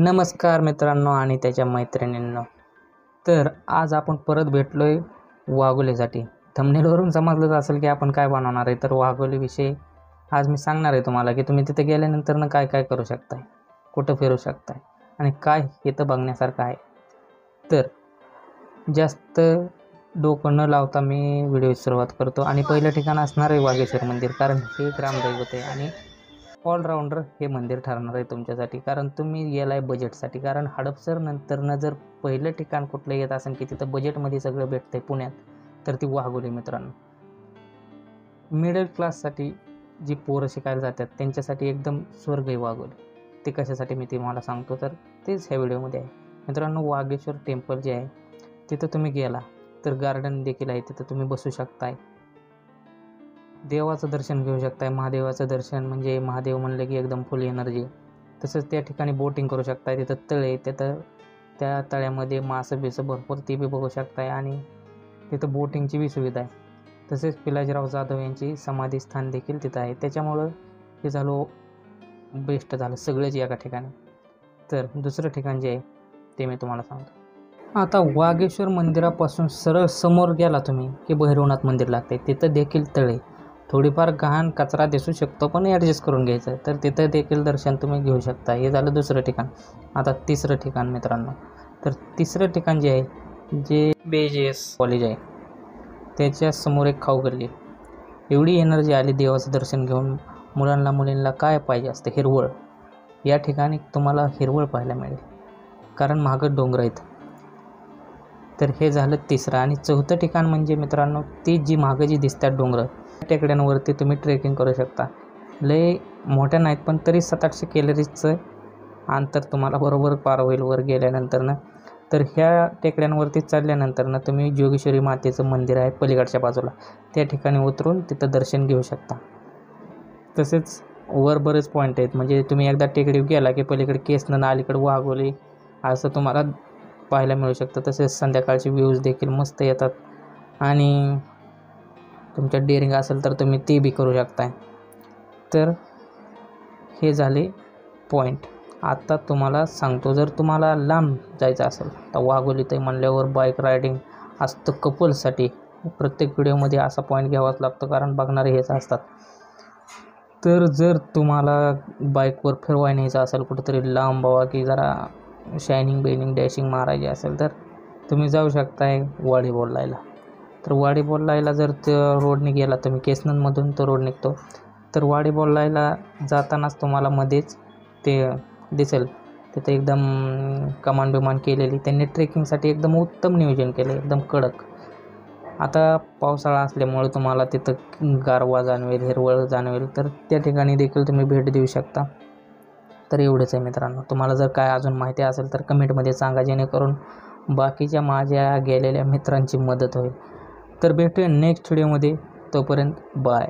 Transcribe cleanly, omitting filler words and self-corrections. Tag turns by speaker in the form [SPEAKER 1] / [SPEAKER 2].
[SPEAKER 1] नमस्कार मित्रांनो आणि त्याच्या मैत्रिणींनो. तर आज आपण परत भेटलोय वाघोलीसाठी. थंबनेलवरून समजलंच असेल की आपण काय बनवणार आहे. तर वाघोलीविषयी आज मी सांगणार आहे तुम्हाला की तुम्ही तिथे गेल्यानंतर काय काय करू शकताय, कुठं फिरू शकताय आणि काय इथं बघण्यासारखं आहे. तर जास्त डोकं न लावता मी व्हिडिओची सुरुवात करतो आणि पहिलं ठिकाण असणार आहे वाघेश्वर मंदिर, कारण हे ग्रामदैवत आहे आणि ऑलराऊंडर हे मंदिर ठरणार आहे तुमच्यासाठी. कारण तुम्ही गेला आहे बजेटसाठी. कारण हडपसर नंतरनं जर पहिलं ठिकाण कुठलं येत असेल की तिथं बजेटमध्ये सगळं भेटतं आहे पुण्यात, तर ती वाघोली मित्रांनो. मिडल क्लाससाठी जी पोरं शिकायला जातात त्यांच्यासाठी एकदम स्वर्ग आहे वाघोली. ते कशासाठी मी तुम्हाला सांगतो, तर तेच ह्या व्हिडिओमध्ये आहे मित्रांनो. वाघेश्वर टेम्पल जे आहे तिथं तुम्ही गेला तर गार्डन देखील आहे, तिथं तुम्ही बसू शकताय, देवाचं दर्शन घेऊ शकताय. महादेवाचं दर्शन म्हणजे महादेव म्हणले की एकदम फुल एनर्जी. तसंच त्या ठिकाणी बोटिंग करू शकताय. तिथं तळे, तिथं त्या तळ्यामध्ये मासं बिसं भरपूर ती बी बघू शकताय आणि तिथं बोटिंगची बी सुविधा आहे. तसेच पिलाजीराव जाधव यांची समाधी स्थान देखील तिथं आहे. त्याच्यामुळं हे झालं बेस्ट झालं सगळंच एका ठिकाणी. तर दुसरं ठिकाण जे आहे ते मी तुम्हाला सांगतो. आता वाघेश्वर मंदिरापासून सरळ समोर गेला तुम्ही की भैरवनाथ मंदिर लागते. तिथं देखील तळे, थोडीफार घाण कचरा दिसू शकतो पण ॲडजस्ट करून घ्यायचं. तर तिथं देखील दर्शन तुम्ही घेऊ शकता. हे झालं दुसरं ठिकाण. आता तिसरं ठिकाण मित्रांनो, तर तिसरं ठिकाण जे आहे जे BJS कॉलेज आहे त्याच्या समोर एक खाऊ गल्ली. एवढी एनर्जी आली देवाचं दर्शन घेऊन. मुलींना काय पाहिजे असतं, हिरवळ. या ठिकाणी तुम्हाला हिरवळ पाहायला मिळेल कारण मागं डोंगर आहेत. तर हे झालं तिसरं. आणि चौथं ठिकाण म्हणजे मित्रांनो ती जी मागं जी दिसतात डोंगरं, टेकड्यांवरती तुम्ही ट्रेकिंग करू शकता. लय मोठ्या नाहीत पण तरी 700-800 कॅलरीजचं अंतर तुम्हाला बरोबर पार होईल वर गेल्यानंतरनं. तर ह्या टेकड्यांवरती चढल्यानंतरनं तुम्ही जोगेश्वरी मातेचं मंदिर आहे पलीकडच्या बाजूला, त्या ठिकाणी उतरून तिथं दर्शन घेऊ शकता. तसेच वर बरेच पॉईंट आहेत. म्हणजे तुम्ही एकदा टेकडीवर गेला की पलीकडे केसनन, अलीकडे वाघोली असं तुम्हाला पाहायला मिळू शकतं. तसेच संध्याकाळचे व्ह्यूज देखील मस्त येतात आणि तुमच्या डेअरिंग असेल तर तुम्ही ते बी करू शकताय. तर हे झाले पॉईंट. आता तुम्हाला सांगतो, जर तुम्हाला लांब जायचं असेल तर वाघोली ते म्हणल्यावर बाईक रायडिंग असतं कपलसाठी. प्रत्येक व्हिडिओमध्ये असा पॉईंट घ्यावाच लागतो कारण बघणारे हेच असतात. तर जर तुम्हाला बाईकवर फिरवाय न्यायचं असेल कुठंतरी लांब बाबा की जरा शायनिंग डॅशिंग मारायची असेल तर तुम्ही जाऊ शकताय वाडी बोलायला. तर वाडी बोलायला जर रोडने गेला तुम्ही, केसननमधून तो रोड निघतो, तर वाडी बोलायला जातानाच तुम्हाला मध्येच ते दिसेल तिथे एकदम कमान बिमान केलेली. त्यांनी ट्रेकिंगसाठी एकदम उत्तम नियोजन केलं, एकदम कडक. आता पावसाळा असल्यामुळे तुम्हाला तिथं गारवा जाणवेल, हिरवळ जाणवेल, तर त्या ठिकाणी देखील तुम्ही भेट देऊ शकता. तर एवढंच आहे मित्रांनो. तुम्हाला जर काय अजून माहिती असेल तर कमेंटमध्ये सांगा, जेणेकरून बाकीच्या माझ्या गेलेल्या मित्रांची मदत होईल. तर भेटूया नेक्स्ट व्हिडिओमध्ये. तोपर्यंत बाय.